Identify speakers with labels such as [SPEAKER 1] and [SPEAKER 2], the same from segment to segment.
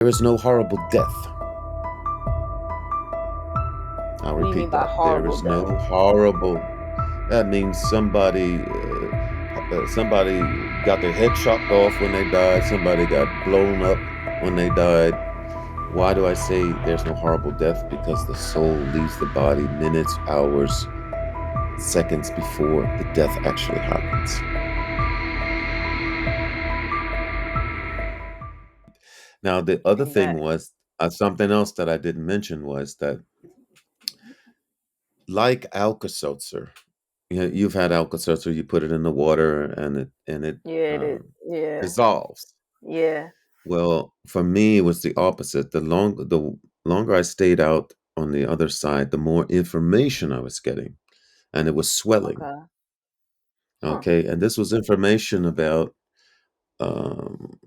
[SPEAKER 1] There is no horrible death. I'll
[SPEAKER 2] What do you mean
[SPEAKER 1] repeat
[SPEAKER 2] by
[SPEAKER 1] that. There
[SPEAKER 2] horrible
[SPEAKER 1] is no
[SPEAKER 2] death?
[SPEAKER 1] horrible. That means somebody got their head chopped off when they died. Somebody got blown up when they died. Why do I say there's no horrible death? Because the soul leaves the body minutes, hours, seconds before the death actually happens. Now, the other thing
[SPEAKER 2] Amen.
[SPEAKER 1] was something else that I didn't mention was that, like Alka-Seltzer, you've had Alka-Seltzer. You put it in the water, and it
[SPEAKER 2] Yeah, it is. Yeah.
[SPEAKER 1] dissolves.
[SPEAKER 2] Yeah.
[SPEAKER 1] Well, for me, it was the opposite. The longer I stayed out on the other side, the more information I was getting, and it was swelling.
[SPEAKER 2] Okay. Huh.
[SPEAKER 1] Okay, and this was information about um,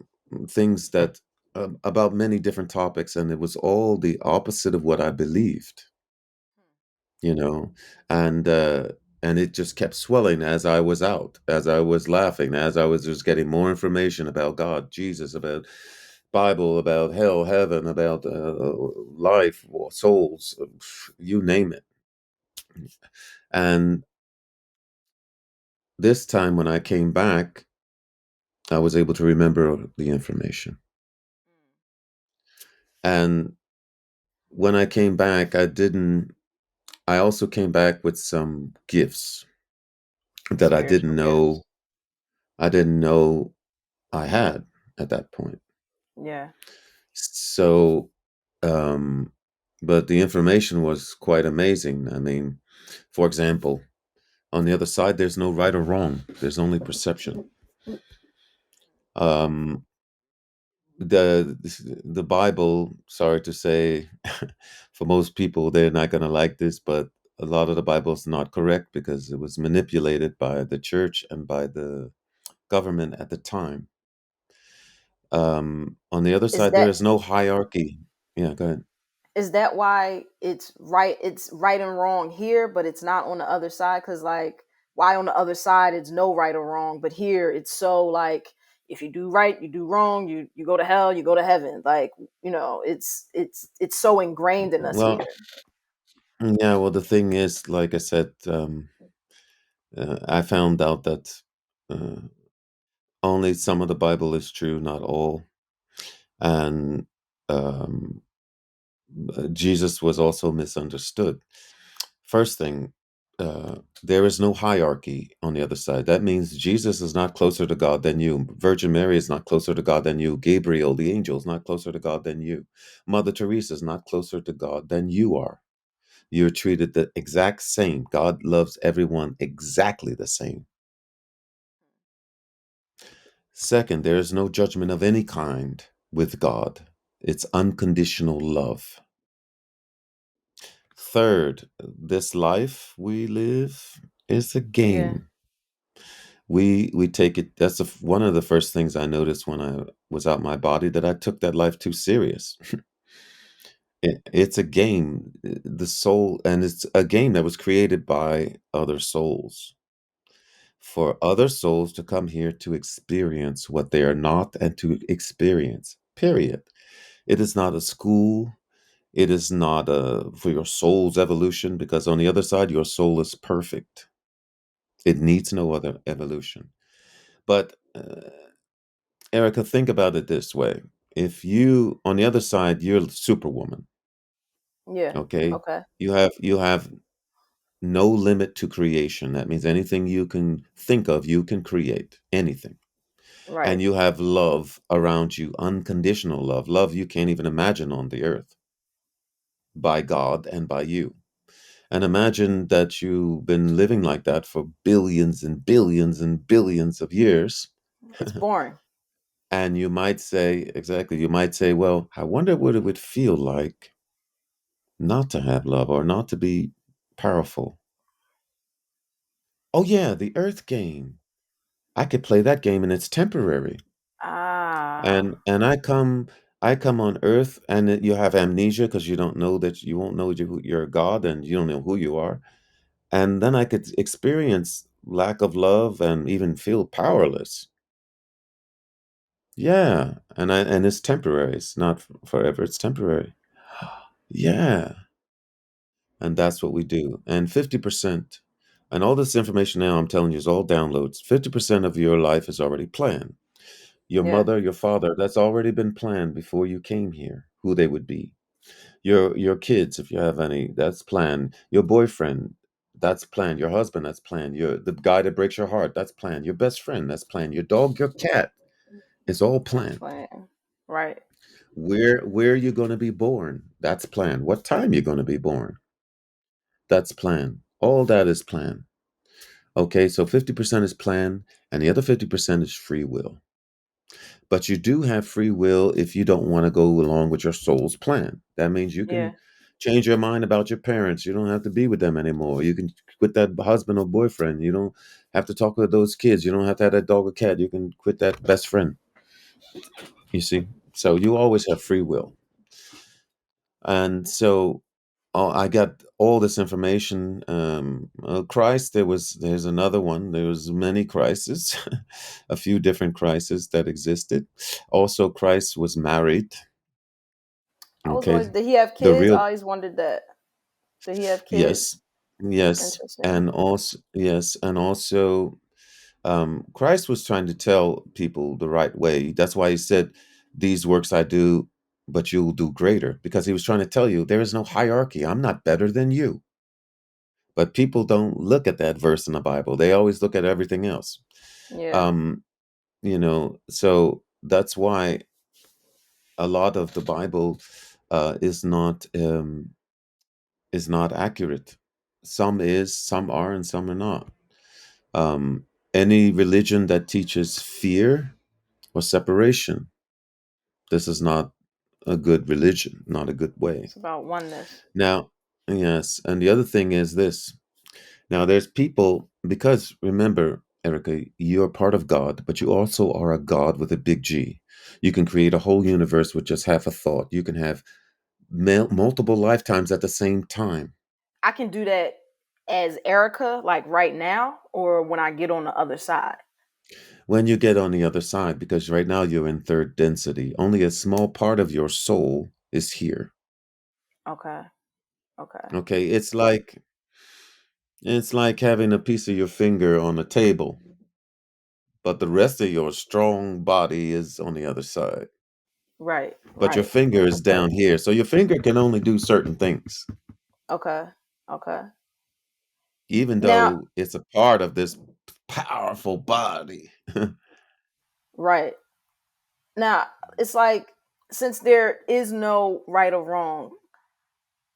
[SPEAKER 1] things that about many different topics, and it was all the opposite of what I believed. You know, and uh, and it just kept swelling as I was out, as I was laughing, as I was just getting more information about God, Jesus, about Bible, about hell, heaven, about life, or souls, you name it. And this time when I came back, I was able to remember the information. And when I came back, I also came back with some gifts that
[SPEAKER 2] Spiritual gifts.
[SPEAKER 1] I didn't know I had at that point.
[SPEAKER 2] Yeah.
[SPEAKER 1] So, um, but the information was quite amazing. I mean, for example, on the other side, there's no right or wrong. There's only perception. Um, the Bible, sorry to say, for most people, they're not going to like this, but a lot of the Bible is not correct because it was manipulated by the church and by the government at the time. On the other
[SPEAKER 2] Is
[SPEAKER 1] side, there
[SPEAKER 2] that
[SPEAKER 1] is no hierarchy. Yeah, go ahead.
[SPEAKER 2] is that why it's right and wrong here, but it's not on the other side? Because like, why on the other side it's no right or wrong, but here it's so like, if you do right, you do wrong, you go to hell, you go to heaven. Like, it's so ingrained in us
[SPEAKER 1] Well,
[SPEAKER 2] here.
[SPEAKER 1] yeah, well, the thing is, like I said, I found out that uh, only some of the Bible is true, not all. And um, Jesus was also misunderstood. First thing, there is no hierarchy on the other side. That means Jesus is not closer to God than you. Virgin Mary is not closer to God than you. Gabriel, the angel, is not closer to God than you. Mother Teresa is not closer to God than you are. You're treated the exact same. God loves everyone exactly the same. Second, there is no judgment of any kind with God. It's unconditional love. Third, this life we live is a
[SPEAKER 2] Yeah.
[SPEAKER 1] game. We take it. That's one of the first things I noticed when I was out my body, that I took that life too serious. It's a game, the soul, and it's a game that was created by other souls, for other souls to come here to experience what they are not and to experience. Period. It is not a school. It is not for your soul's evolution, because on the other side, your soul is perfect. It needs no other evolution. But Erica, think about it this way: if you, on the other side, you're Superwoman.
[SPEAKER 2] Yeah.
[SPEAKER 1] Okay,
[SPEAKER 2] Okay.
[SPEAKER 1] you have no limit to creation. That means anything you can think of, you can create anything. And
[SPEAKER 2] Right.
[SPEAKER 1] you have love around you, unconditional love, love you can't even imagine on the earth, by God and by you. And imagine that you've been living like that for billions and billions and billions of years.
[SPEAKER 2] It's boring.
[SPEAKER 1] And you might say, exactly, you might say, well, I wonder what it would feel like not to have love or not to be powerful. Oh, yeah, the earth game. I could play that game and it's temporary.
[SPEAKER 2] Ah.
[SPEAKER 1] And I come on earth, and you have amnesia because you don't know that you won't know you're a god, and you don't know who you are. And then I could experience lack of love and even feel powerless. Yeah, and it's temporary. It's not forever. It's temporary. Yeah, and that's what we do. And 50%, and all this information now I'm telling you is all downloads. 50% of your life is already planned. Your
[SPEAKER 2] Yeah.
[SPEAKER 1] mother, your father, that's already been planned before you came here, who they would be. Your kids, if you have any, that's planned. Your boyfriend, that's planned. Your husband, that's planned. Your the guy that breaks your heart, that's planned. Your best friend, that's planned. Your dog, your cat, it's all
[SPEAKER 2] That's
[SPEAKER 1] planned.
[SPEAKER 2] playing. Right.
[SPEAKER 1] Where you're going to be born, that's planned. What time you're going to be born, that's planned. All that is planned. Okay, so 50% is planned, and the other 50% is free will. But you do have free will if you don't want to go along with your soul's plan. That means you
[SPEAKER 2] Yeah.
[SPEAKER 1] can change your mind about your parents. You don't have to be with them anymore. You can quit that husband or boyfriend. You don't have to talk with those kids. You don't have to have that dog or cat. You can quit that best friend. You see? So you always have free will. And so I got all this information. Christ, there's another one. There was many crises, a few different crises that existed. Also, Christ was married.
[SPEAKER 2] I was
[SPEAKER 1] Okay,
[SPEAKER 2] wondering, did he have
[SPEAKER 1] the
[SPEAKER 2] kids?
[SPEAKER 1] real
[SPEAKER 2] I always wondered that. Did he have kids?
[SPEAKER 1] yes, yes,
[SPEAKER 2] Interesting.
[SPEAKER 1] and also yes, and also Christ was trying to tell people the right way. That's why he said, "These works I do, but you'll do greater," because he was trying to tell you there is no hierarchy. I'm not better than you. But people don't look at that verse in the Bible. They always look at everything else.
[SPEAKER 2] Yeah.
[SPEAKER 1] Um, so that's why a lot of the Bible is not accurate. Some is, some are, and some are not. Um, any religion that teaches fear or separation, this is not a good religion, not a good way.
[SPEAKER 2] It's about oneness.
[SPEAKER 1] Now, yes, and the other thing is this. Now, there's people, because remember, Erica, you're part of God, but you also are a God with a big G. You can create a whole universe with just half a thought. You can have multiple lifetimes at the same time.
[SPEAKER 2] I can do that as Erica, like right now, or when I get on the other side.
[SPEAKER 1] When you get on the other side, because right now you're in third density, only a small part of your soul is here.
[SPEAKER 2] Okay. Okay.
[SPEAKER 1] Okay, it's like having a piece of your finger on a table, but the rest of your strong body is on the other side.
[SPEAKER 2] Right.
[SPEAKER 1] But your
[SPEAKER 2] Right.
[SPEAKER 1] finger is
[SPEAKER 2] Okay.
[SPEAKER 1] down here. So your finger can only do certain things,
[SPEAKER 2] Okay. Okay.
[SPEAKER 1] even
[SPEAKER 2] Now,
[SPEAKER 1] though it's a part of this powerful body.
[SPEAKER 2] right. Now, it's like since there is no right or wrong,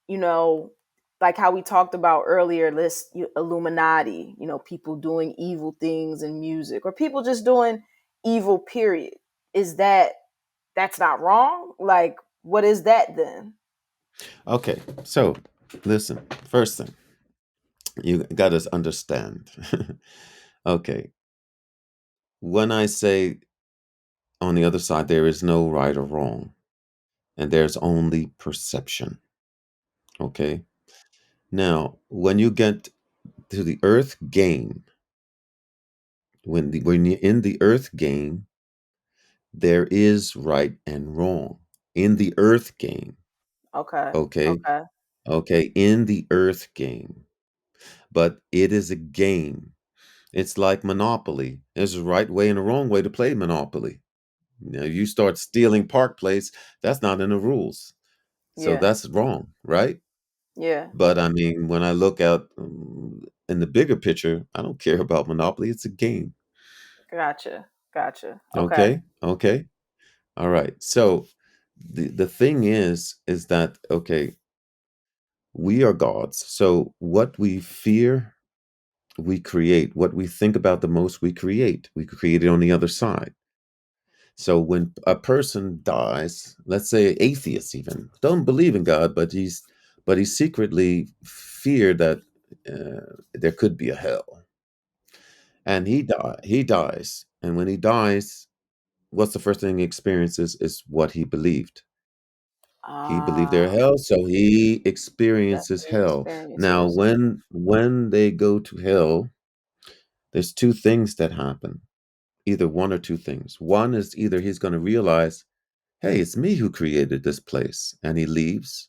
[SPEAKER 2] you know, like how we talked about earlier, this Illuminati, people doing evil things in music or people just doing evil, period. Is that's not wrong? Like, what is that then?
[SPEAKER 1] Okay, so listen, first thing, you got to understand. Okay, when I say on the other side, there is no right or wrong, and there's only perception. Okay, now when you get to the earth game, when you're in the earth game, there is right and wrong in the earth game.
[SPEAKER 2] Okay.
[SPEAKER 1] Okay.
[SPEAKER 2] Okay.
[SPEAKER 1] Okay. In the earth game. But it is a game. It's like Monopoly. There's a right way and a wrong way to play Monopoly. You start stealing Park Place, that's not in the rules. So
[SPEAKER 2] Yeah.
[SPEAKER 1] that's wrong, right?
[SPEAKER 2] Yeah.
[SPEAKER 1] But I mean, when I look out in the bigger picture, I don't care about Monopoly. It's a game.
[SPEAKER 2] Gotcha. Gotcha. Okay.
[SPEAKER 1] Okay. Okay. All right. So the thing is that okay, we are gods. So what we fear, we create. What we think about the most, we create. We create it on the other side. So when a person dies, let's say atheist even, don't believe in God, but he secretly fear that there could be a hell. And he dies. And when he dies, what's the first thing he experiences is what he believed. He believed there
[SPEAKER 2] Ah,
[SPEAKER 1] hell, so he
[SPEAKER 2] that's
[SPEAKER 1] experiences
[SPEAKER 2] what he
[SPEAKER 1] hell. Now,
[SPEAKER 2] experiences.
[SPEAKER 1] when they go to hell, there's two things that happen. either one or two things. One is either he's going to realize, hey, it's me who created this place, and he leaves.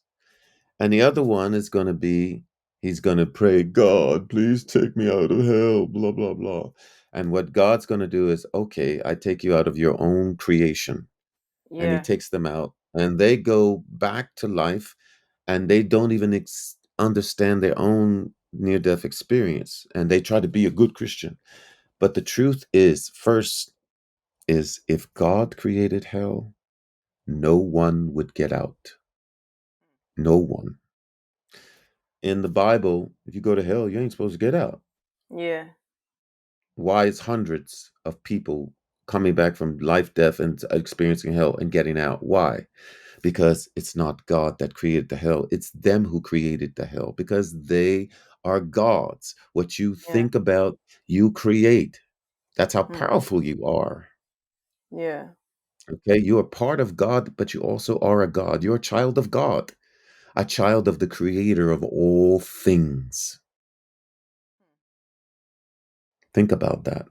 [SPEAKER 1] And the other one is going to be, he's going to pray, God, please take me out of hell, blah, blah, blah. And what God's going to do is, okay, I take you out of your own creation. And he
[SPEAKER 2] Yeah.
[SPEAKER 1] takes them out, and they go back to life, and they don't even understand their own near death experience. And they try to be a good Christian. But the truth is, first, is if God created hell, no one would get out. No one. In the Bible, if you go to hell, you ain't supposed to get out.
[SPEAKER 2] Yeah.
[SPEAKER 1] Why is hundreds of people coming back from life, death, and experiencing hell and getting out? Why? Because it's not God that created the hell. It's them who created the hell because they are gods. What you
[SPEAKER 2] Yeah.
[SPEAKER 1] think about, you create. That's how
[SPEAKER 2] Hmm.
[SPEAKER 1] powerful you are.
[SPEAKER 2] Yeah.
[SPEAKER 1] Okay, you are part of God, but you also are a God. You're a child of God, a child of the creator of all things. Think about that.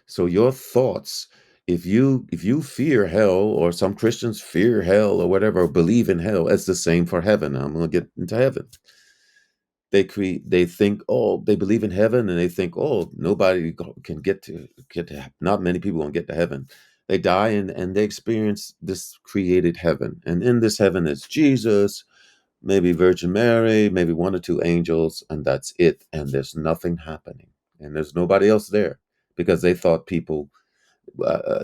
[SPEAKER 1] So your thoughts, if you fear hell, or some Christians fear hell or whatever, or believe in hell, it's the same for heaven. I'm going to get into heaven. They think, oh, they believe in heaven, and they think, oh, nobody can get to not many people gonna get to heaven. They die, and they experience this created heaven, and in this heaven is Jesus, maybe Virgin Mary, maybe one or two angels, and that's it. And there's nothing happening, and there's nobody else there because they thought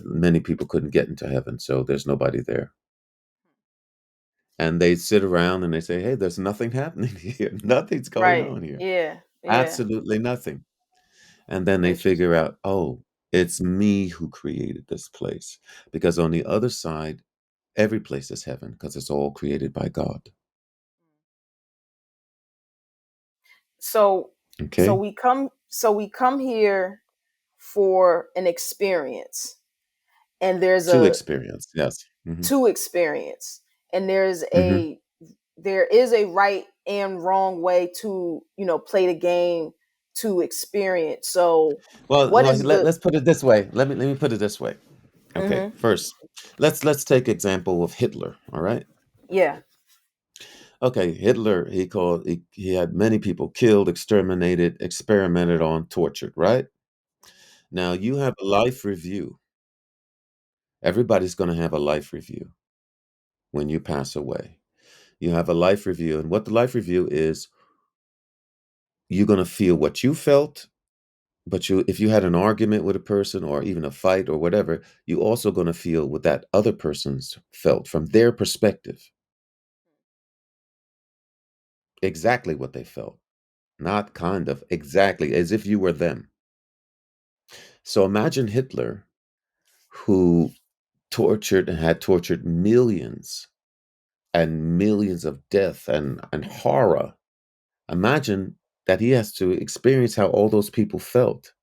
[SPEAKER 1] many people couldn't get into heaven, so there's nobody there. And they sit around and they say, hey, there's nothing happening here. Nothing's going
[SPEAKER 2] Right.
[SPEAKER 1] on here.
[SPEAKER 2] Yeah. Yeah.
[SPEAKER 1] Absolutely nothing. And then they figure
[SPEAKER 2] Interesting.
[SPEAKER 1] out, oh, it's me who created this place. Because on the other side, every place is heaven because it's all created by God.
[SPEAKER 2] So
[SPEAKER 1] Okay?
[SPEAKER 2] so we come here for an experience, and there's
[SPEAKER 1] To
[SPEAKER 2] a
[SPEAKER 1] experience. Yes.
[SPEAKER 2] to experience, and
[SPEAKER 1] Hmm.
[SPEAKER 2] there is a right and wrong way to, play the game to experience. So
[SPEAKER 1] Well,
[SPEAKER 2] what is the
[SPEAKER 1] let's put it this way. Let me put it this way. Okay.
[SPEAKER 2] mhm,
[SPEAKER 1] First, let's take example of Hitler. All right.
[SPEAKER 2] yeah.
[SPEAKER 1] Okay, Hitler, he had many people killed, exterminated, experimented on, tortured, right? Now you have a life review. Everybody's going to have a life review when you pass away. You have a life review, and what the life review is, you're going to feel what you felt, but if you had an argument with a person or even a fight or whatever, you also going to feel what that other person's felt from their perspective. Exactly what they felt. Not kind of, exactly as if you were them. So imagine Hitler, who tortured and had tortured millions and millions of death and horror. Imagine that he has to experience how all those people felt.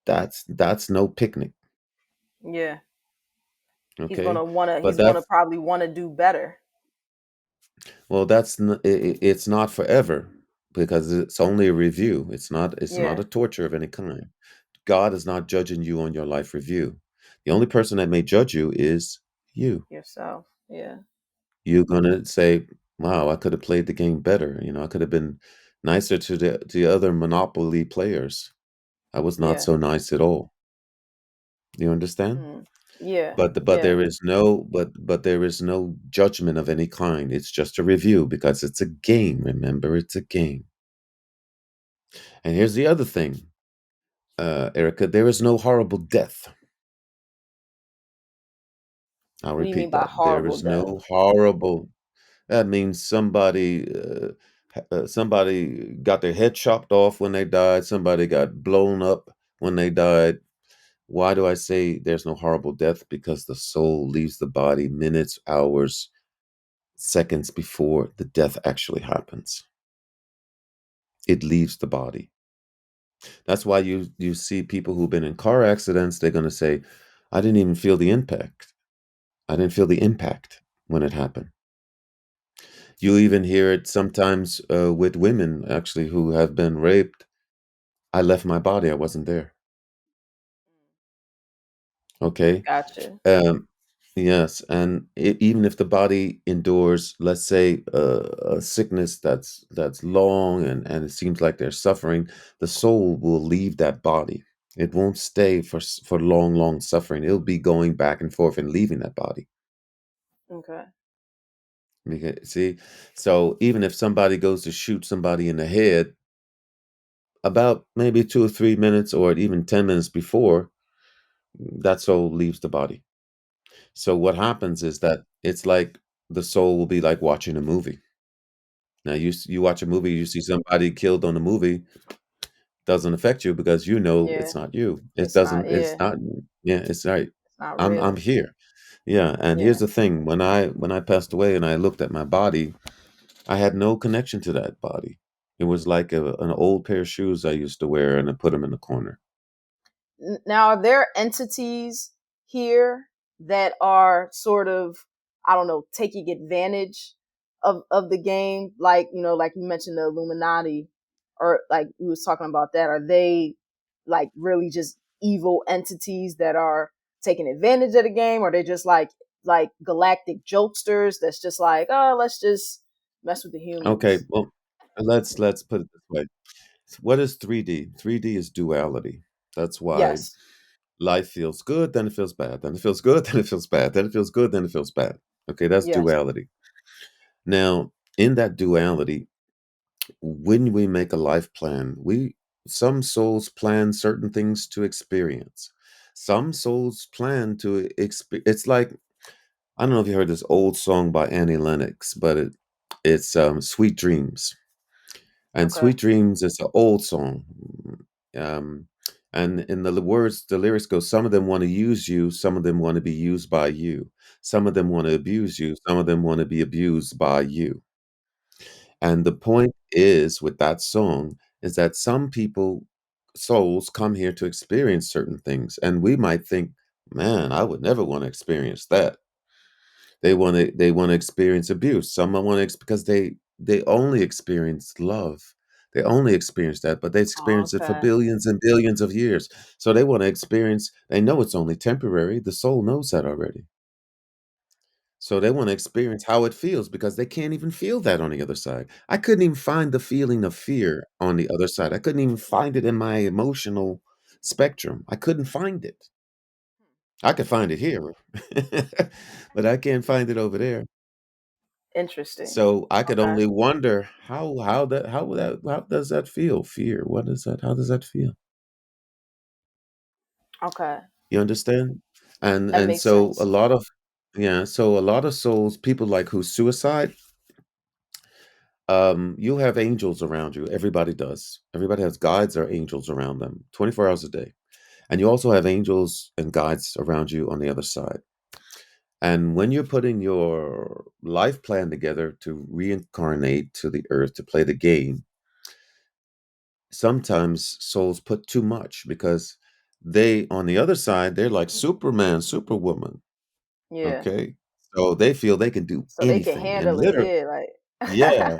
[SPEAKER 1] That's no picnic.
[SPEAKER 2] Yeah.
[SPEAKER 1] Okay, but
[SPEAKER 2] He's gonna
[SPEAKER 1] that's,
[SPEAKER 2] probably want to do better.
[SPEAKER 1] well, it's not forever because it's only a review. It's not
[SPEAKER 2] Yeah.
[SPEAKER 1] a torture of any kind. God is not judging you on your life review. The only person that may judge you is you.
[SPEAKER 2] Yourself. Yeah.
[SPEAKER 1] You're gonna say, "Wow, I could have played the game better. I could have been nicer to the other Monopoly players. I was not
[SPEAKER 2] Yeah.
[SPEAKER 1] so nice at all." You understand?
[SPEAKER 2] Mm. Yeah.
[SPEAKER 1] But
[SPEAKER 2] Yeah.
[SPEAKER 1] there is no judgment of any kind. It's just a review because it's a game. Remember, it's a game. And here's the other thing, Erica. There is no horrible death. I'll
[SPEAKER 2] What do you mean
[SPEAKER 1] repeat
[SPEAKER 2] by
[SPEAKER 1] that. There
[SPEAKER 2] horrible
[SPEAKER 1] is
[SPEAKER 2] death?
[SPEAKER 1] no horrible. That means somebody got their head chopped off when they died. Somebody got blown up when they died. Why do I say there's no horrible death? Because the soul leaves the body minutes, hours, seconds before the death actually happens. It leaves the body. That's why you see people who've been in car accidents. They're going to say, "I didn't even feel the impact. I didn't feel the impact when it happened." You even hear it sometimes with women actually who have been raped. I left my body. I wasn't there. Okay.
[SPEAKER 2] Gotcha.
[SPEAKER 1] Um, yes, and even if the body endures, let's say, a sickness that's long and it seems like they're suffering, the soul will leave that body. It won't stay for long, long suffering. It'll be going back and forth and leaving that body.
[SPEAKER 2] Okay.
[SPEAKER 1] See, so even if somebody goes to shoot somebody in the head, about maybe 2 or 3 minutes, or even 10 minutes before, that soul leaves the body. So what happens is that it's like the soul will be like watching a movie. Now you watch a movie, you see somebody killed on the movie, doesn't affect you because you know
[SPEAKER 2] Yeah.
[SPEAKER 1] it's not you. It
[SPEAKER 2] It's not.
[SPEAKER 1] doesn't
[SPEAKER 2] Yeah.
[SPEAKER 1] it's not yeah, it's right.
[SPEAKER 2] It's not
[SPEAKER 1] I'm
[SPEAKER 2] real.
[SPEAKER 1] here. Yeah, and here's
[SPEAKER 2] Yeah.
[SPEAKER 1] the thing, when I passed away and I looked at my body, I had no connection to that body. It was like an old pair of shoes I used to wear, and I put them in the corner.
[SPEAKER 2] Now, are there entities here that are sort of, I don't know, taking advantage of the game? Like, like you mentioned the Illuminati, or like we was talking about that. Are they like really just evil entities that are taking advantage of the game? Or are they just like galactic jokesters that's just like, oh, let's just mess with the
[SPEAKER 1] Okay,
[SPEAKER 2] humans?
[SPEAKER 1] well, let's put it this way. What is 3D? 3D is duality. That's why
[SPEAKER 2] Yes.
[SPEAKER 1] life feels good, then it feels bad, then it feels good, then it feels bad, then it feels good, then it feels bad. Okay, that's
[SPEAKER 2] Yes.
[SPEAKER 1] duality. Now, in that duality, when we make a life plan, we some souls plan certain things to experience. Some souls plan to it's like, I don't know if you heard this old song by Annie Lennox, but it's Sweet Dreams. And
[SPEAKER 2] Okay.
[SPEAKER 1] Sweet Dreams is an old song. Um, and in the words, the lyrics go, some of them want to use you, some of them want to be used by you. Some of them want to abuse you, some of them want to be abused by you. And the point is with that song is that some people, souls, come here to experience certain things. And we might think, man, I would never want to experience that. They want to experience abuse. Some want to because they only experience love. They only experience that, but they experience it for
[SPEAKER 2] Okay.
[SPEAKER 1] billions and billions of years. So they want to experience. They know it's only temporary. The soul knows that already. So they want to experience how it feels because they can't even feel that on the other side. I couldn't even find the feeling of fear on the other side. I couldn't even find it in my emotional spectrum. I couldn't find it. I could find it here, but I can't find it over there.
[SPEAKER 2] Interesting.
[SPEAKER 1] So I could
[SPEAKER 2] Okay.
[SPEAKER 1] only wonder how does that feel? Fear. What is that? How does that feel?
[SPEAKER 2] Okay.
[SPEAKER 1] You understand? And
[SPEAKER 2] That
[SPEAKER 1] and
[SPEAKER 2] makes
[SPEAKER 1] so a
[SPEAKER 2] sense.
[SPEAKER 1] lot of yeah, so a lot of souls, people like who suicide, you have angels around you. Everybody does. Everybody has guides or angels around them 24 hours a day. And you also have angels and guides around you on the other side. And when you're putting your life plan together to reincarnate to the earth to play the game, sometimes souls put too much because they, on the other side, they're like Superman, Superwoman.
[SPEAKER 2] Yeah.
[SPEAKER 1] Okay. So they feel they can do
[SPEAKER 2] So they can
[SPEAKER 1] anything. And
[SPEAKER 2] handle it.
[SPEAKER 1] literally,
[SPEAKER 2] Yeah. Like.
[SPEAKER 1] yeah.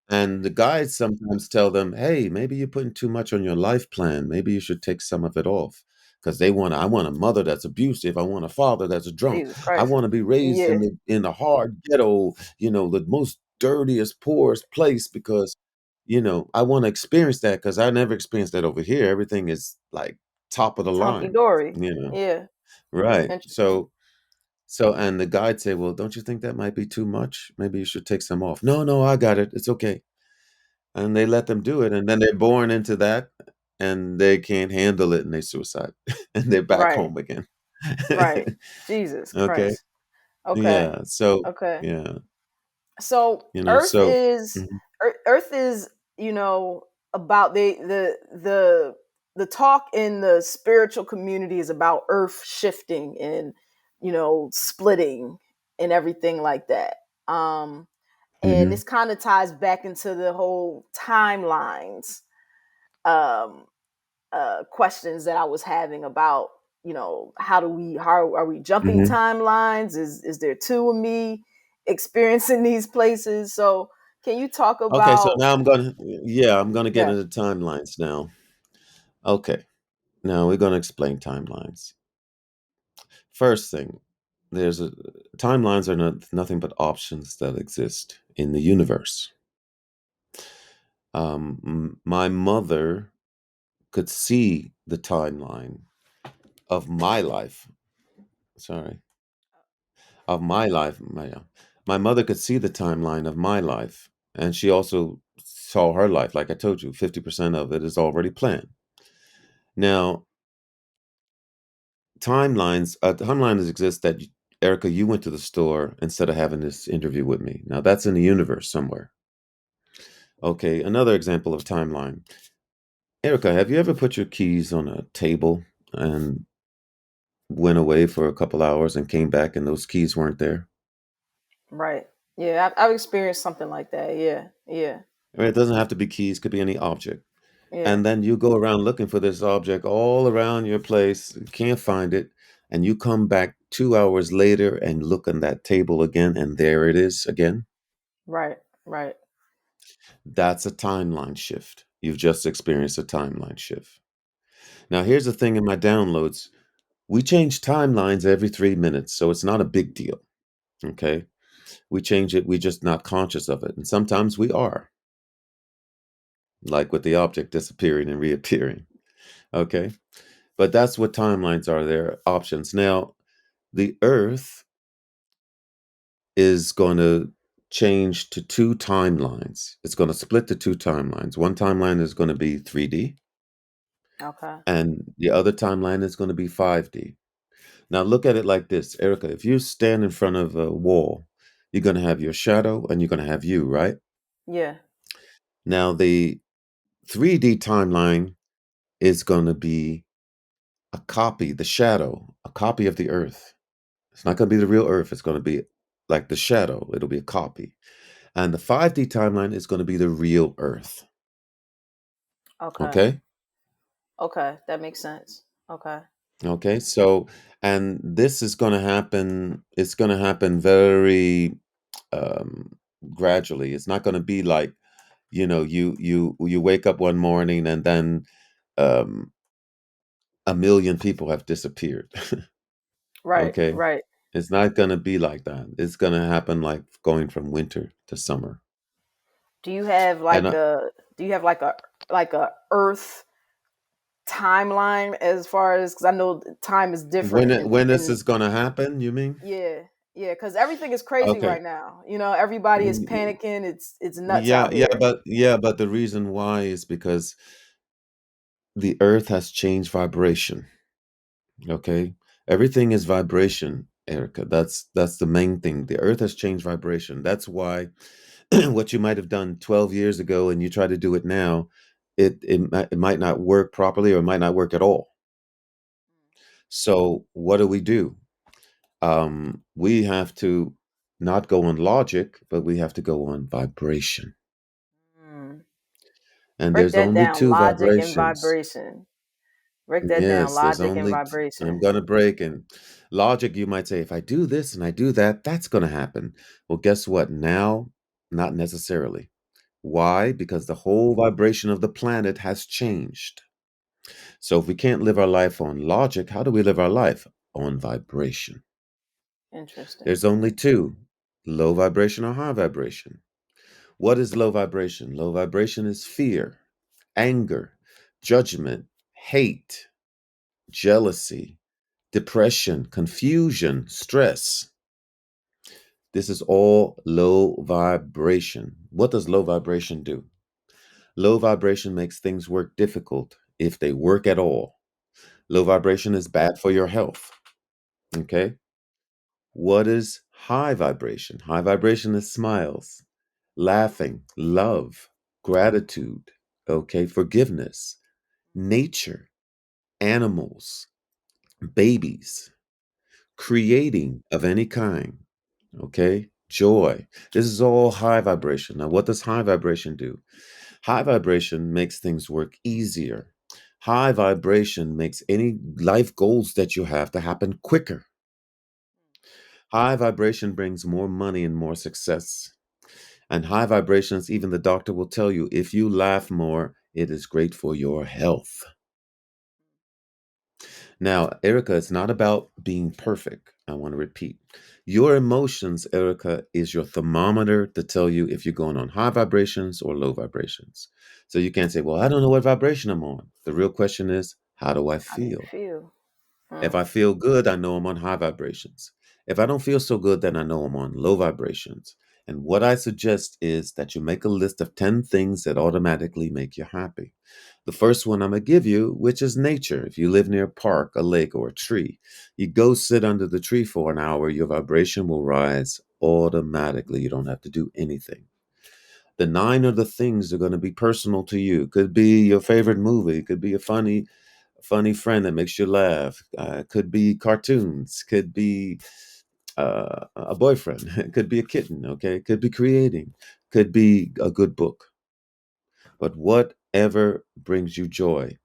[SPEAKER 1] And the guides sometimes tell them, hey, maybe you're putting too much on your life plan. Maybe you should take some of it off. Because I want a mother that's abusive. I want a father that's a drunk.
[SPEAKER 2] Jesus
[SPEAKER 1] I
[SPEAKER 2] Christ.
[SPEAKER 1] want to be raised
[SPEAKER 2] Yeah.
[SPEAKER 1] in the hard ghetto, the most dirtiest, poorest place because, I want to experience that because I never experienced that over here. Everything is like top of the
[SPEAKER 2] Hunky
[SPEAKER 1] line,
[SPEAKER 2] dory.
[SPEAKER 1] you know.
[SPEAKER 2] Yeah.
[SPEAKER 1] Right.
[SPEAKER 2] Interesting.
[SPEAKER 1] So and the guide say, well, don't you think that might be too much? Maybe you should take some off. No, no, I got it. It's okay. And they let them do it, and then they're born into that, and they can't handle it, and they suicide, and they're back
[SPEAKER 2] Right.
[SPEAKER 1] home again.
[SPEAKER 2] Right. Jesus
[SPEAKER 1] Okay.
[SPEAKER 2] Christ. Okay.
[SPEAKER 1] Yeah. So
[SPEAKER 2] Okay.
[SPEAKER 1] yeah,
[SPEAKER 2] So
[SPEAKER 1] Mhm,
[SPEAKER 2] Earth is, about the talk in the spiritual community is about Earth shifting and, splitting and everything like that. And
[SPEAKER 1] mhm,
[SPEAKER 2] this kind of ties back into the whole timelines um questions that I was having about, how are we jumping
[SPEAKER 1] mhm.
[SPEAKER 2] timelines? Is there two of me experiencing these places? So can you talk
[SPEAKER 1] Okay, so
[SPEAKER 2] about?
[SPEAKER 1] now I'm gonna get
[SPEAKER 2] Yeah.
[SPEAKER 1] into timelines now. Okay, now we're gonna explain timelines. First thing, there's a timelines are nothing but options that exist in the universe. My mother could see the timeline of my life. Sorry, of my life. My mother could see the timeline of my life, and she also saw her life. Like I told you, 50% of it is already planned. Now, timelines exist that Erica, you went to the store instead of having this interview with me. Now that's in the universe somewhere. Okay, another example of timeline. Erica, have you ever put your keys on a table and went away for a couple hours and came back and those keys weren't there?
[SPEAKER 2] Right. Yeah, I've experienced something like that. Yeah. Yeah.
[SPEAKER 1] I mean, it doesn't have to be keys, could be any object.
[SPEAKER 2] Yeah.
[SPEAKER 1] And then you go around looking for this object all around your place, can't find it, and you come back 2 hours later and look on that table again, and there it is again.
[SPEAKER 2] Right. Right.
[SPEAKER 1] That's a timeline shift. You've just experienced a timeline shift. Now, here's the thing in my downloads. We change timelines every 3 minutes, so it's not a big deal. Okay. We change it, we're just not conscious of it. And sometimes we are, like with the object disappearing and reappearing. Okay. But that's what timelines are. They're options. Now, the Earth is going to change to two timelines. It's going to split to two timelines. One timeline is going to be 3D,
[SPEAKER 2] Okay.
[SPEAKER 1] and the other timeline is going to be 5D. Now, look at it like this, Erica. If you stand in front of a wall, you're going to have your shadow and you're going to have you, right?
[SPEAKER 2] Yeah.
[SPEAKER 1] Now, the 3D timeline is going to be a copy, the shadow, a copy of the Earth. It's not going to be the real Earth. It's going to be like the shadow. It'll be a copy. And the 5D timeline is going to be the real Earth.
[SPEAKER 2] Okay.
[SPEAKER 1] Okay?
[SPEAKER 2] Okay. That makes sense. Okay.
[SPEAKER 1] Okay. So, and this is going to happen, it's going to happen very um, gradually. It's not going to be like, you wake up one morning and then um, a million people have disappeared.
[SPEAKER 2] Right.
[SPEAKER 1] Okay.
[SPEAKER 2] Right.
[SPEAKER 1] It's not going to be like that. It's going to happen like going from winter to summer.
[SPEAKER 2] Do you have
[SPEAKER 1] And
[SPEAKER 2] like a do you have like a Earth timeline as far as because I know time is different
[SPEAKER 1] when this
[SPEAKER 2] in
[SPEAKER 1] is going to happen, you mean?
[SPEAKER 2] yeah, yeah, because everything is crazy
[SPEAKER 1] Okay.
[SPEAKER 2] right now. Everybody is
[SPEAKER 1] Mm,
[SPEAKER 2] panicking. It's nuts
[SPEAKER 1] Yeah,
[SPEAKER 2] out here.
[SPEAKER 1] but the reason why is because the earth has changed vibration. Okay? Everything is vibration, Erica. That's the main thing. The earth has changed vibration. That's why what you might have done 12 years ago and you try to do it now, it might not work properly or it might not work at all. So what do? We have to not go on logic, but we have to go on vibration.
[SPEAKER 2] Mm.
[SPEAKER 1] And
[SPEAKER 2] Break
[SPEAKER 1] there's
[SPEAKER 2] that
[SPEAKER 1] only
[SPEAKER 2] down.
[SPEAKER 1] two
[SPEAKER 2] Logic and
[SPEAKER 1] vibrations.
[SPEAKER 2] vibration. Break that down.
[SPEAKER 1] Yes, there's
[SPEAKER 2] Logic and
[SPEAKER 1] only I'm
[SPEAKER 2] vibration.
[SPEAKER 1] gonna break and logic, you might say, if I do this and I do that, that's gonna happen. Well, guess what? Now, not necessarily. Why? Because the whole vibration of the planet has changed. So if we can't live our life on logic, how do we live our life? On vibration.
[SPEAKER 2] Interesting.
[SPEAKER 1] There's only two, low vibration or high vibration. What is low vibration? Low vibration is fear, anger, judgment, hate, jealousy, depression, confusion, stress. This is all low vibration. What does low vibration do? Low vibration makes things work difficult if they work at all. Low vibration is bad for your health. Okay. What is high vibration? High vibration is smiles, laughing, love, gratitude, okay, forgiveness, nature, animals, babies, creating of any kind, okay, joy. This is all high vibration. Now, what does high vibration do? High vibration makes things work easier. High vibration makes any life goals that you have to happen quicker. High vibration brings more money and more success. And high vibrations, even the doctor will tell you if you laugh more, it is great for your health. Now, Erica, it's not about being perfect. I want to repeat. Your emotions, Erica, is your thermometer to tell you if you're going on high vibrations or low vibrations. So you can't say, well, I don't know what vibration I'm on. The real question is, how do I
[SPEAKER 2] How do you
[SPEAKER 1] feel?
[SPEAKER 2] feel?
[SPEAKER 1] If
[SPEAKER 2] Hmm.
[SPEAKER 1] I feel good, I know I'm on high vibrations. If I don't feel so good, then I know I'm on low vibrations. And what I suggest is that you make a list of 10 things that automatically make you happy. The first one I'm going to give you, which is nature. If you live near a park, a lake, or a tree, you go sit under the tree for an hour, your vibration will rise automatically. You don't have to do anything. The nine are the things that are going to be personal to you. Could be your favorite movie, could be a funny friend that makes you laugh. Could be cartoons. Could be a boyfriend. It could be a kitten. Okay. Could be creating. Could be a good book. But whatever brings you joy,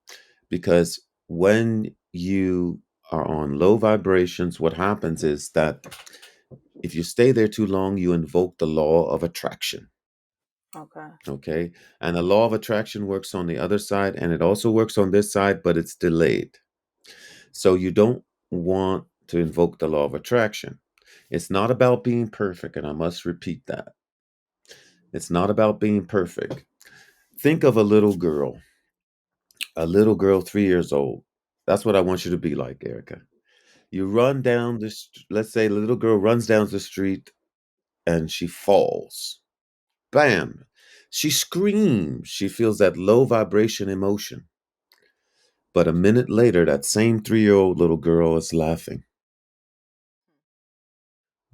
[SPEAKER 1] because when you are on low vibrations, what happens is that if you stay there too long, you invoke the law of attraction.
[SPEAKER 2] Okay.
[SPEAKER 1] Okay. And the law of attraction works on the other side and it also works on this side, but it's delayed. So you don't want to invoke the law of attraction. It's not about being perfect, and I must repeat that. It's not about being perfect. Think of a little girl 3 years old. That's what I want you to be like, Erica. You run down this, let's say the little girl runs down the street and she falls. Bam! She screams. She feels that low vibration emotion. But a minute later, that same 3 year old little girl is laughing.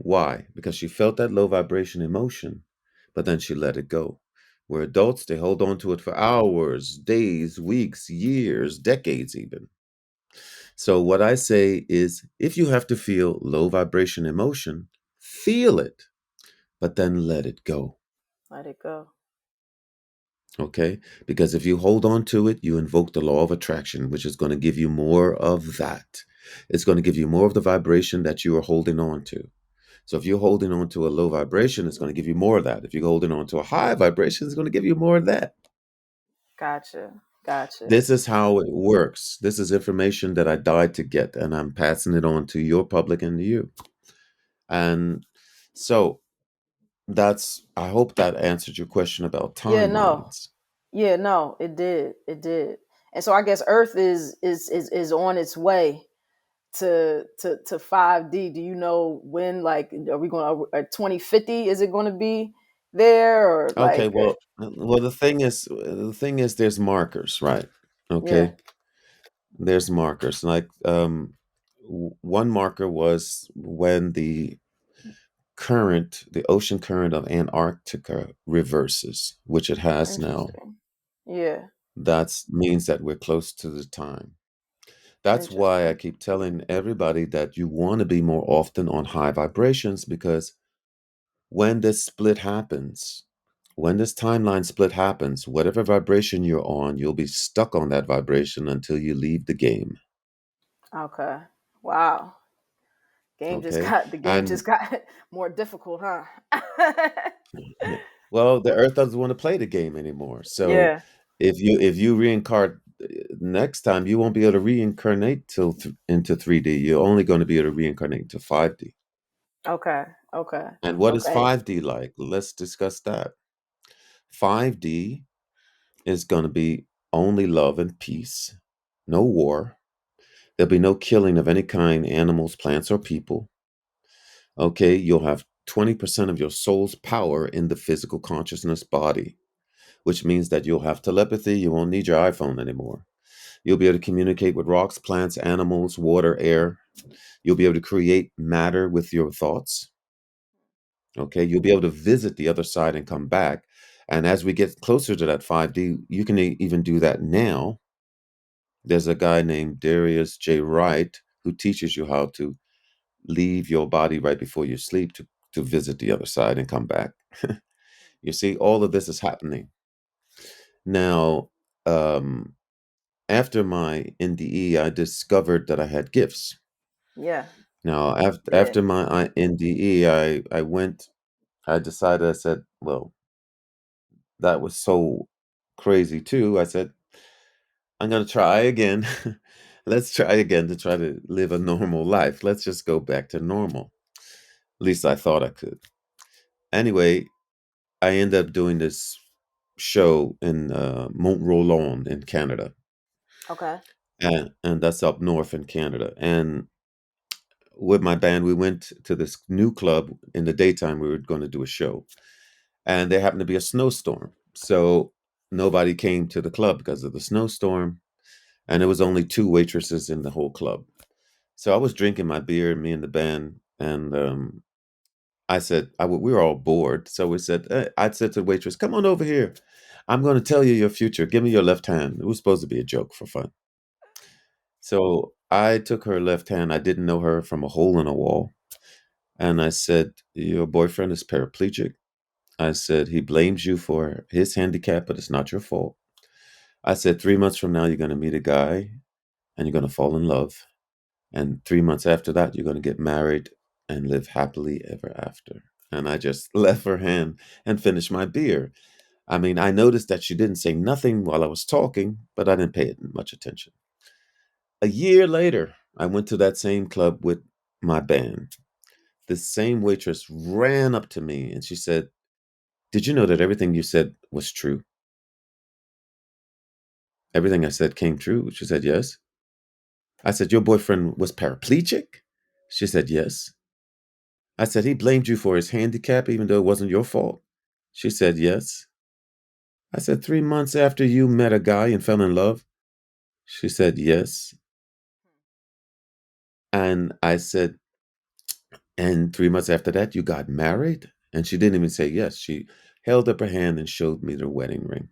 [SPEAKER 1] Why? Because she felt that low vibration emotion, but then she let it go. Where adults, they hold on to it for hours, days, weeks, years, decades, even. So, what I say is if you have to feel low vibration emotion, feel it, but then let it go.
[SPEAKER 2] Let it go.
[SPEAKER 1] Okay? Because if you hold on to it, you invoke the law of attraction, which is going to give you more of that. It's going to give you more of the vibration that you are holding on to. So if you're holding on to a low vibration, it's going to give you more of that. If you're holding on to a high vibration, it's going to give you more of that.
[SPEAKER 2] Gotcha. Gotcha.
[SPEAKER 1] This is how it works. This is information that I died to get, and I'm passing it on to your public and to you. And so I hope that answered your question about
[SPEAKER 2] Yeah, no.
[SPEAKER 1] timelines.
[SPEAKER 2] Yeah, no, it did. It did. And so I guess Earth is on its way to 5D. Do you know when, like, are we going to 2050, is it going to be there, or
[SPEAKER 1] Okay,
[SPEAKER 2] like
[SPEAKER 1] well, the thing is, there's markers, right?
[SPEAKER 2] yeah,
[SPEAKER 1] Okay, there's markers. Like, one marker was when the ocean current of Antarctica reverses, which it has now.
[SPEAKER 2] interesting. Yeah,
[SPEAKER 1] That means that we're close to the time. That's why I
[SPEAKER 2] interesting.
[SPEAKER 1] keep telling everybody that you want to be more often on high vibrations, because when this split happens, when this timeline split happens, whatever vibration you're on, you'll be stuck on that vibration until you leave the game.
[SPEAKER 2] Okay. Wow.
[SPEAKER 1] Okay.
[SPEAKER 2] The game just
[SPEAKER 1] And
[SPEAKER 2] got more difficult, huh?
[SPEAKER 1] well, the earth doesn't want to play the game anymore. So
[SPEAKER 2] Yeah.
[SPEAKER 1] if you reincarnate next time, you won't be able to reincarnate into 3D. You're only going to be able to reincarnate into 5D.
[SPEAKER 2] Okay. Okay.
[SPEAKER 1] And what is
[SPEAKER 2] Okay.
[SPEAKER 1] 5D like? Let's discuss that. 5D is going to be only love and peace, no war. There'll be no killing of any kind, animals, plants, or people. Okay, you'll have 20% of your soul's power in the physical consciousness body, which means that you'll have telepathy. You won't need your iPhone anymore. You'll be able to communicate with rocks, plants, animals, water, air. You'll be able to create matter with your thoughts. Okay, you'll be able to visit the other side and come back. And as we get closer to that 5D, you can even do that now. There's a guy named Darius J. Wright who teaches you how to leave your body right before you sleep to visit the other side and come back. You see, all of this is happening. Now, um, after my NDE, I discovered that I had gifts.
[SPEAKER 2] Yeah.
[SPEAKER 1] Now,
[SPEAKER 2] You
[SPEAKER 1] after
[SPEAKER 2] did.
[SPEAKER 1] my NDE, I decided, I said, well, that was so crazy too. I said, I'm going to try again. let's try again to try to live a normal life. Let's just go back to normal. At least I thought I could. Anyway, I ended up doing this show in Mont Roland in Canada,
[SPEAKER 2] Okay.
[SPEAKER 1] and that's up north in Canada. And with my band, we went to this new club in the daytime. We were going to do a show, and there happened to be a snowstorm, so nobody came to the club because of the snowstorm, and there was only two waitresses in the whole club. So I was drinking my beer, me and the band, and I said we were all bored, so we said I said to the waitress, "Come on over here. I'm going to tell you your future. Give me your left hand." It was supposed to be a joke for fun. So I took her left hand. I didn't know her from a hole in a wall, and I said, "Your boyfriend is paraplegic." I said, "He blames you for his handicap, but it's not your fault." I said, "3 months from now, you're going to meet a guy, and you're going to fall in love. And 3 months after that, you're going to get married and live happily ever after." And I just left her hand and finished my beer. I mean, I noticed that she didn't say nothing while I was talking, but I didn't pay much attention. A year later, I went to that same club with my band. The same waitress ran up to me and she said, "Did you know that everything you said was true? Everything I said came true?" She said, "Yes." I said, "Your boyfriend was paraplegic?" She said, "Yes." I said, "He blamed you for his handicap even though it wasn't your fault?" She said, "Yes." I said, "3 months after you met a guy and fell in love?" She said, "Yes." And I said, "And 3 months after that, you got married?" And she didn't even say yes. She held up her hand and showed me the wedding ring.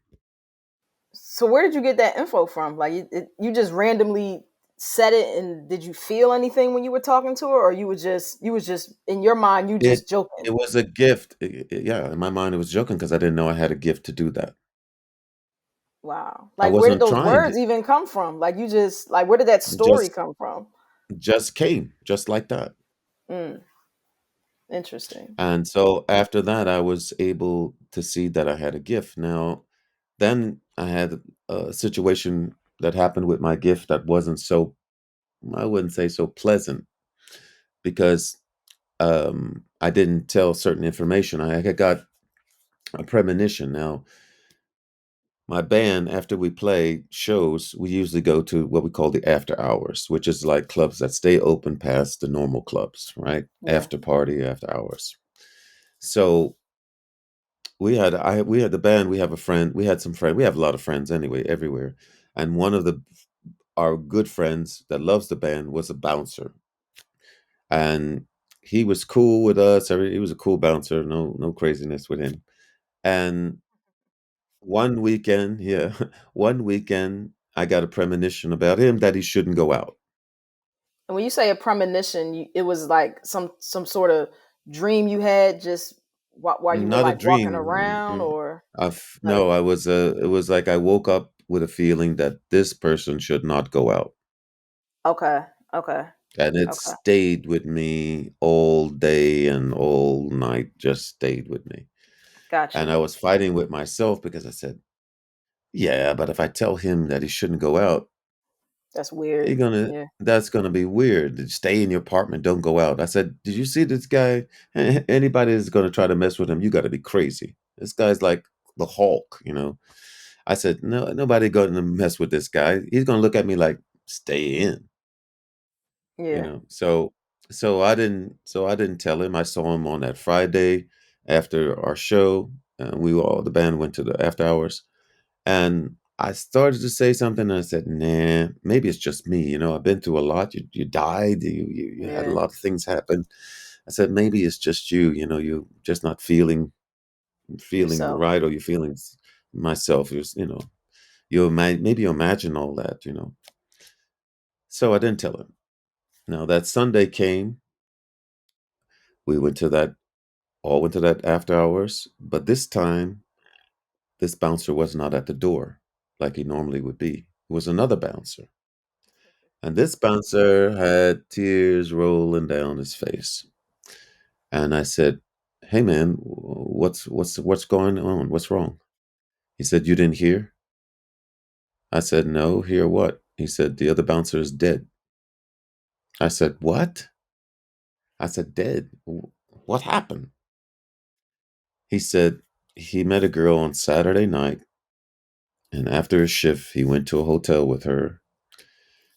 [SPEAKER 2] So where did you get that info from? Like you just randomly said it, and did you feel anything when you were talking to her, or you was just in your mind you
[SPEAKER 1] It
[SPEAKER 2] just joking?
[SPEAKER 1] it was a gift. Yeah, in my mind, it was joking because I didn't know I had a gift to do that.
[SPEAKER 2] Wow.
[SPEAKER 1] I
[SPEAKER 2] Like where did
[SPEAKER 1] wasn't
[SPEAKER 2] those
[SPEAKER 1] trying
[SPEAKER 2] words
[SPEAKER 1] to.
[SPEAKER 2] even come from? Like you just like where did that
[SPEAKER 1] It
[SPEAKER 2] story
[SPEAKER 1] just
[SPEAKER 2] come from?
[SPEAKER 1] just came just like that.
[SPEAKER 2] Mm, interesting.
[SPEAKER 1] And so after that, I was able to see that I had a gift. Now, then I had a situation that happened with my gift that wasn't so, I wouldn't say so pleasant because I didn't tell certain information. I had got a premonition. Now, my band, after we play shows, we usually go to what we call the after hours, which is like clubs that stay open past the normal clubs, right?
[SPEAKER 2] Yeah.
[SPEAKER 1] After party, after hours. So we had the band, we have a friend, we had some friend, we have a lot of friends anyway, everywhere. And one of the our good friends that loves the band was a bouncer. And he was cool with us. He was a cool bouncer, no craziness with him. And one weekend, yeah, one weekend I got a premonition about him that he shouldn't go out.
[SPEAKER 2] And when you say a premonition, it was like some sort of dream you had just while you were
[SPEAKER 1] Not a
[SPEAKER 2] like walking
[SPEAKER 1] dream.
[SPEAKER 2] around, or like
[SPEAKER 1] No, I was it was like I woke up with a feeling that this person should not go out.
[SPEAKER 2] okay, okay,
[SPEAKER 1] And it
[SPEAKER 2] okay,
[SPEAKER 1] stayed with me all day and all night, just stayed with me.
[SPEAKER 2] got
[SPEAKER 1] And
[SPEAKER 2] you.
[SPEAKER 1] I was fighting with myself because I said, "Yeah, but if I tell him that he shouldn't go out,
[SPEAKER 2] That's weird.
[SPEAKER 1] you're gonna
[SPEAKER 2] Yeah,
[SPEAKER 1] that's gonna be weird. Stay in your apartment, don't go out." I said, "Did you see this guy? Anybody that's gonna try to mess with him, you gotta be crazy. This guy's like the Hulk, you know." I said, "No, nobody gonna mess with this guy. He's gonna look at me like, stay in." You
[SPEAKER 2] yeah.
[SPEAKER 1] know, so I didn't tell him. I saw him on that Friday after our show, and the band went to the after hours, and I started to say something, and I said, "Nah, maybe it's just me. You know, I've been through a lot. You died. You had a
[SPEAKER 2] Yeah,
[SPEAKER 1] lot of things happen." I said, "Maybe it's just you. You know, you just not feeling
[SPEAKER 2] yourself.
[SPEAKER 1] right, or you feeling myself. You know, maybe you imagine all that. You know." So I didn't tell him. Now that Sunday came, we went to that after hours, but this time this bouncer was not at the door like he normally would be. It was another bouncer. And this bouncer had tears rolling down his face. And I said, "Hey man, what's going on? What's wrong?" He said, "You didn't hear?" I said, "No, hear what?" He said, the other bouncer is dead. I said, what? I said, dead. What happened? He said he met a girl on Saturday night, and after his shift, he went to a hotel with her.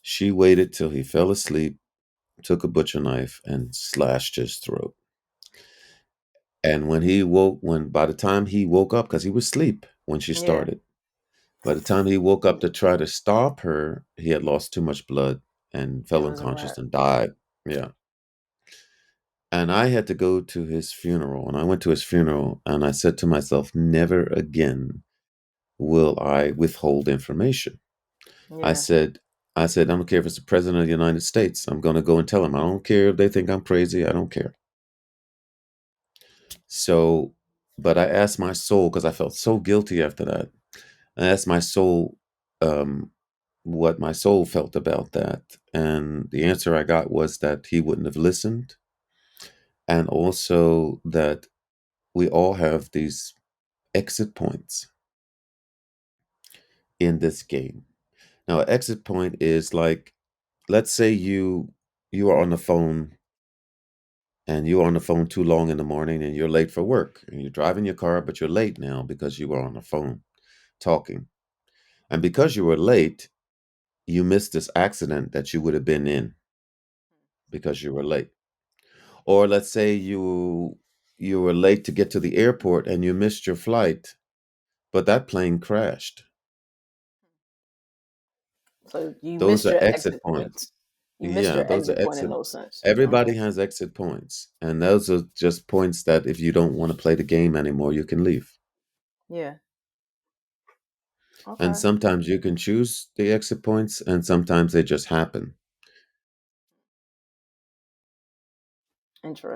[SPEAKER 1] She waited till he fell asleep, took a butcher knife, and slashed his throat. And when by the time he woke up, because he was asleep when she
[SPEAKER 2] Yeah.
[SPEAKER 1] started, by the time he woke up to try to stop her, he had lost too much blood and
[SPEAKER 2] And
[SPEAKER 1] fell
[SPEAKER 2] it was a
[SPEAKER 1] unconscious
[SPEAKER 2] wrap.
[SPEAKER 1] and died. Yeah. And I had to go to his funeral. And I went to his funeral and I said to myself, never again will I withhold information. I
[SPEAKER 2] Yeah.
[SPEAKER 1] said, I said, I don't care if it's the president of the United States. I'm going to go and tell him. I don't care if they think I'm crazy. I don't care. So, but I asked my soul because I felt so guilty after that. I asked my soul um, what my soul felt about that. And the answer I got was that he wouldn't have listened. And also that we all have these exit points in this game. Now, an exit point is like, let's say you are on the phone and you're on the phone too long in the morning and you're late for work and you're driving your car, but you're late now because you were on the phone talking. And because you were late, you missed this accident that you would have been in because you were late. Or let's say you were late to get to the airport and you missed your flight, but that plane crashed.
[SPEAKER 2] So you
[SPEAKER 1] Those
[SPEAKER 2] missed
[SPEAKER 1] are
[SPEAKER 2] your
[SPEAKER 1] exit
[SPEAKER 2] exit
[SPEAKER 1] points.
[SPEAKER 2] points. You missed
[SPEAKER 1] Yeah,
[SPEAKER 2] your
[SPEAKER 1] those are
[SPEAKER 2] exit point in
[SPEAKER 1] exit.
[SPEAKER 2] those sense.
[SPEAKER 1] Everybody has exit points, and those are just points that if you don't want to play the game anymore, you can leave.
[SPEAKER 2] Yeah.
[SPEAKER 1] And
[SPEAKER 2] Okay.
[SPEAKER 1] sometimes you can choose the exit points, and sometimes they just happen.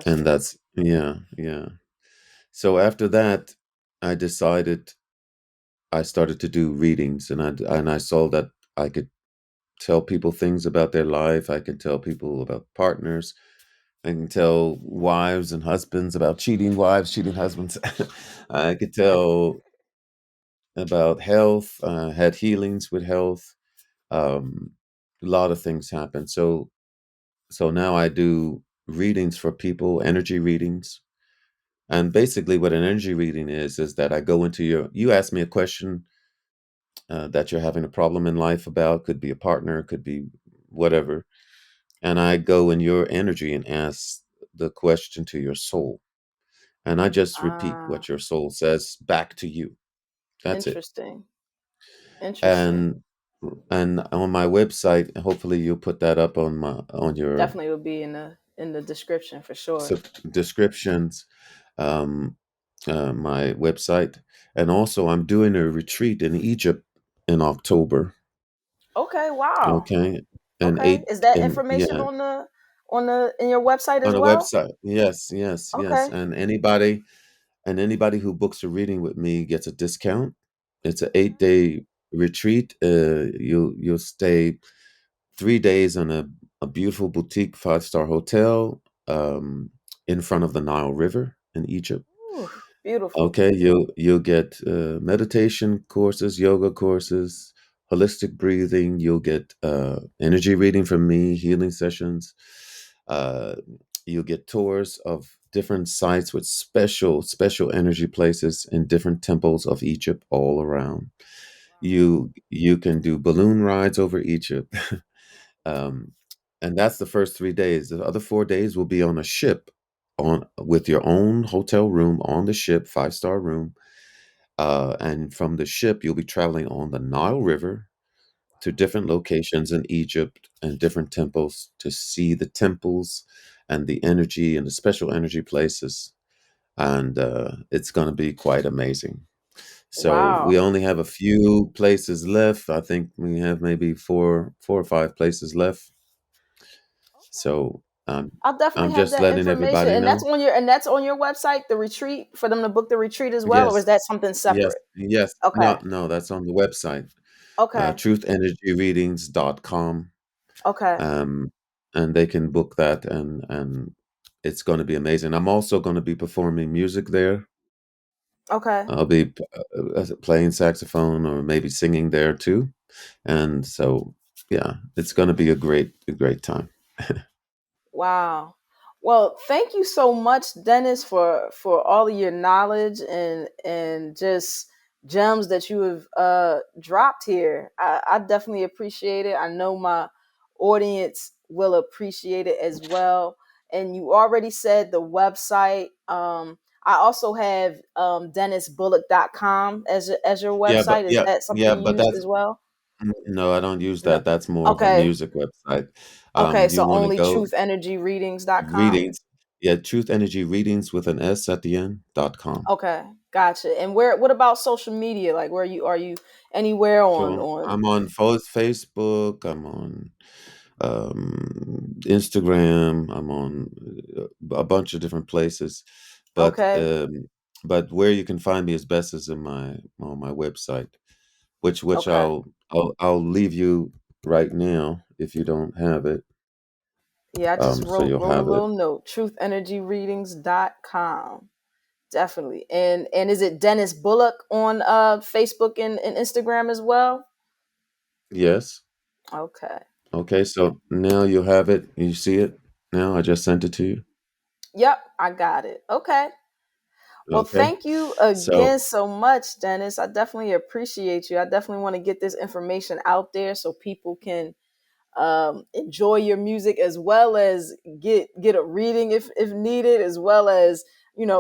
[SPEAKER 1] And
[SPEAKER 2] Interesting.
[SPEAKER 1] that's yeah, yeah. So after that, I decided I started to do readings, and I saw that I could tell people things about their life. I can tell people about partners. I can tell wives and husbands about cheating wives, cheating husbands. I could tell about health. Had healings with health. Um, a lot of things happen. So now I do readings for people, energy readings. And basically, what an energy reading is that I go into you ask me a question that you're having a problem in life about, could be a partner, could be whatever. And I go in your energy and ask the question to your soul. And I just repeat
[SPEAKER 2] Ah,
[SPEAKER 1] what your soul says back to you. That's it.
[SPEAKER 2] interesting. Interesting.
[SPEAKER 1] And on my website, hopefully you'll put that up on your
[SPEAKER 2] Definitely will be in the description for sure.
[SPEAKER 1] descriptions, um, my website, and also I'm doing a retreat in Egypt in October.
[SPEAKER 2] Okay, wow.
[SPEAKER 1] Okay, and
[SPEAKER 2] Okay. Is that
[SPEAKER 1] and
[SPEAKER 2] information
[SPEAKER 1] yeah,
[SPEAKER 2] on the in your website
[SPEAKER 1] on
[SPEAKER 2] as
[SPEAKER 1] a
[SPEAKER 2] well?
[SPEAKER 1] website. Yes, yes, yes.
[SPEAKER 2] Okay.
[SPEAKER 1] And anybody who books a reading with me gets a discount. It's an 8-day retreat. You'll stay 3 days in a beautiful boutique 5-star hotel in front of the Nile River in Egypt.
[SPEAKER 2] Ooh, beautiful.
[SPEAKER 1] Okay, you'll get meditation courses, yoga courses, holistic breathing. You'll get energy reading from me, healing sessions. Uh, you'll get tours of different sites with special energy places in different temples of Egypt all around. You can do balloon rides over Egypt. um, and that's the first 3 days. The other 4 days will be on a ship, on with your own hotel room on the ship, 5-star room. And from the ship, you'll be traveling on the Nile River to different locations in Egypt and different temples to see the temples and the energy and the special energy places. And it's going to be quite amazing. So we
[SPEAKER 2] Wow.
[SPEAKER 1] only have a few places left. I think we have maybe four or five places left. So
[SPEAKER 2] I'll
[SPEAKER 1] I'm
[SPEAKER 2] definitely have
[SPEAKER 1] just
[SPEAKER 2] that
[SPEAKER 1] letting
[SPEAKER 2] information.
[SPEAKER 1] everybody know.
[SPEAKER 2] And that's on your website, the retreat, for them to book the retreat as well, or is
[SPEAKER 1] Yes,
[SPEAKER 2] that something
[SPEAKER 1] yes,
[SPEAKER 2] separate?
[SPEAKER 1] yes.
[SPEAKER 2] Okay.
[SPEAKER 1] No, no, that's on the website,
[SPEAKER 2] Okay.
[SPEAKER 1] truthenergyreadings.com.
[SPEAKER 2] Okay.
[SPEAKER 1] Um, and they can book that, and it's going to be amazing. I'm also going to be performing music there.
[SPEAKER 2] Okay.
[SPEAKER 1] I'll be playing saxophone or maybe singing there too. And so, Yeah, it's going to be a great time.
[SPEAKER 2] Wow. Well, thank you so much, Dennis, for all of your knowledge and just gems that you have dropped here. I definitely appreciate it. I know my audience will appreciate it as well. And you already said the website. I also have dennisbullock.com as your
[SPEAKER 1] Yeah, but
[SPEAKER 2] website. Is
[SPEAKER 1] yeah,
[SPEAKER 2] that
[SPEAKER 1] yeah,
[SPEAKER 2] something you
[SPEAKER 1] but
[SPEAKER 2] use
[SPEAKER 1] that's
[SPEAKER 2] as well?
[SPEAKER 1] no, I don't use
[SPEAKER 2] No.
[SPEAKER 1] that. That's more of a
[SPEAKER 2] Okay.
[SPEAKER 1] music website.
[SPEAKER 2] Okay.
[SPEAKER 1] You
[SPEAKER 2] So
[SPEAKER 1] want to
[SPEAKER 2] only
[SPEAKER 1] go
[SPEAKER 2] truthenergyreadings.com.
[SPEAKER 1] readings. Yeah, Truth Energy Readings with an S at the end .com.
[SPEAKER 2] Okay, gotcha. And what about social media? Like, where you are you anywhere
[SPEAKER 1] So
[SPEAKER 2] on?
[SPEAKER 1] I'm on Facebook. I'm on Instagram. I'm on a bunch of different places, but
[SPEAKER 2] Okay,
[SPEAKER 1] um, but where you can find me is best is in my on my website, which
[SPEAKER 2] okay.
[SPEAKER 1] I'll leave you right now if you don't have it.
[SPEAKER 2] Yeah, I just
[SPEAKER 1] So you'll
[SPEAKER 2] wrote a
[SPEAKER 1] have it.
[SPEAKER 2] little note. Truthenergyreadings.com. Definitely. And is it Dennis Bullock on Facebook and Instagram as well?
[SPEAKER 1] Yes.
[SPEAKER 2] Okay.
[SPEAKER 1] Okay. So now you'll have it. You see it now. I just sent it to you.
[SPEAKER 2] Yep, I got it. Okay. Well,
[SPEAKER 1] Okay.
[SPEAKER 2] thank you
[SPEAKER 1] So
[SPEAKER 2] again so much, Dennis. I definitely appreciate you. I definitely want to get this information out there so people can enjoy your music as well as get a reading if needed, as well as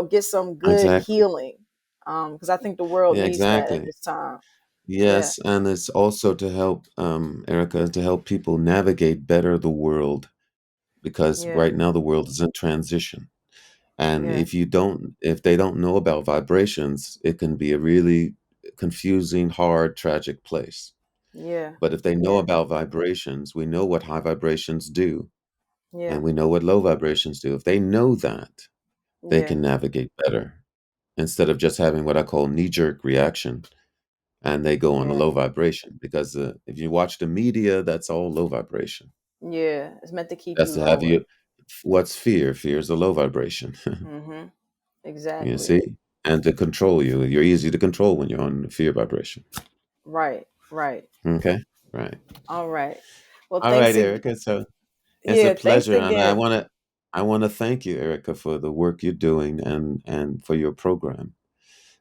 [SPEAKER 2] get some good
[SPEAKER 1] exactly.
[SPEAKER 2] healing. Because I think the world
[SPEAKER 1] Yeah,
[SPEAKER 2] needs that at
[SPEAKER 1] exactly.
[SPEAKER 2] this time. Yeah,
[SPEAKER 1] Yes, and it's also to help, Erica, to help people navigate better the world because
[SPEAKER 2] yeah,
[SPEAKER 1] right now the world is in transition. And
[SPEAKER 2] yeah,
[SPEAKER 1] if they don't know about vibrations, it can be a really confusing, hard, tragic place.
[SPEAKER 2] yeah,
[SPEAKER 1] But if they know
[SPEAKER 2] yeah,
[SPEAKER 1] about vibrations, we know what high vibrations do,
[SPEAKER 2] yeah,
[SPEAKER 1] and we know what low vibrations do. If they know that, they
[SPEAKER 2] yeah,
[SPEAKER 1] can navigate better instead of just having what I call knee-jerk reaction and they go on a
[SPEAKER 2] yeah,
[SPEAKER 1] low vibration because if you watch the media, that's all low vibration.
[SPEAKER 2] yeah. It's meant to keep
[SPEAKER 1] That's
[SPEAKER 2] you
[SPEAKER 1] to have
[SPEAKER 2] lower.
[SPEAKER 1] you. What's fear? Fear is a low vibration.
[SPEAKER 2] Mm-hmm.
[SPEAKER 1] You
[SPEAKER 2] Exactly.
[SPEAKER 1] see, and to control you, you're easy to control when you're on the fear vibration.
[SPEAKER 2] Right. Right.
[SPEAKER 1] Okay, right.
[SPEAKER 2] All right. Well,
[SPEAKER 1] All right, Erica. So it's a
[SPEAKER 2] Yeah, thanks
[SPEAKER 1] pleasure, and
[SPEAKER 2] again.
[SPEAKER 1] I want to thank you, Erica, for the work you're doing and for your program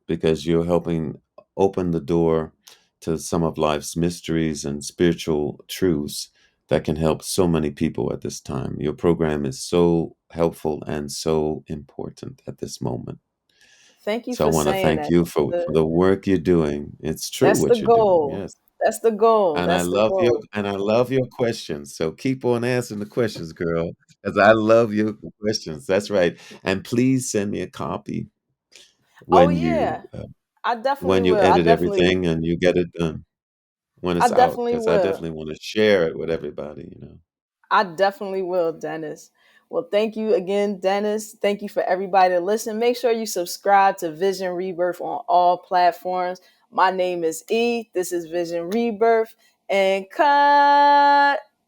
[SPEAKER 1] because you're helping open the door to some of life's mysteries and spiritual truths that can help so many people at this time. Your program is so helpful and so important at this moment.
[SPEAKER 2] Thank you
[SPEAKER 1] So I
[SPEAKER 2] for
[SPEAKER 1] want to
[SPEAKER 2] saying
[SPEAKER 1] thank
[SPEAKER 2] that.
[SPEAKER 1] you for the work you're doing. It's true
[SPEAKER 2] That's the
[SPEAKER 1] what you're doing.
[SPEAKER 2] goal.
[SPEAKER 1] Yes.
[SPEAKER 2] That's the goal.
[SPEAKER 1] And
[SPEAKER 2] That's the goal.
[SPEAKER 1] I love your questions. So keep on answering the questions, girl, because I love your questions. That's right. And please send me a copy
[SPEAKER 2] Oh
[SPEAKER 1] when
[SPEAKER 2] yeah, I definitely
[SPEAKER 1] you
[SPEAKER 2] will.
[SPEAKER 1] edit everything and you get it done when
[SPEAKER 2] I
[SPEAKER 1] it's out,
[SPEAKER 2] definitely
[SPEAKER 1] because I
[SPEAKER 2] will.
[SPEAKER 1] definitely want to share it with everybody.
[SPEAKER 2] I definitely will, Dennis. Well, thank you again, Dennis. Thank you for everybody to listen. Make sure you subscribe to Vision Rebirth on all platforms. My name is E. This is Vision Rebirth. And cut.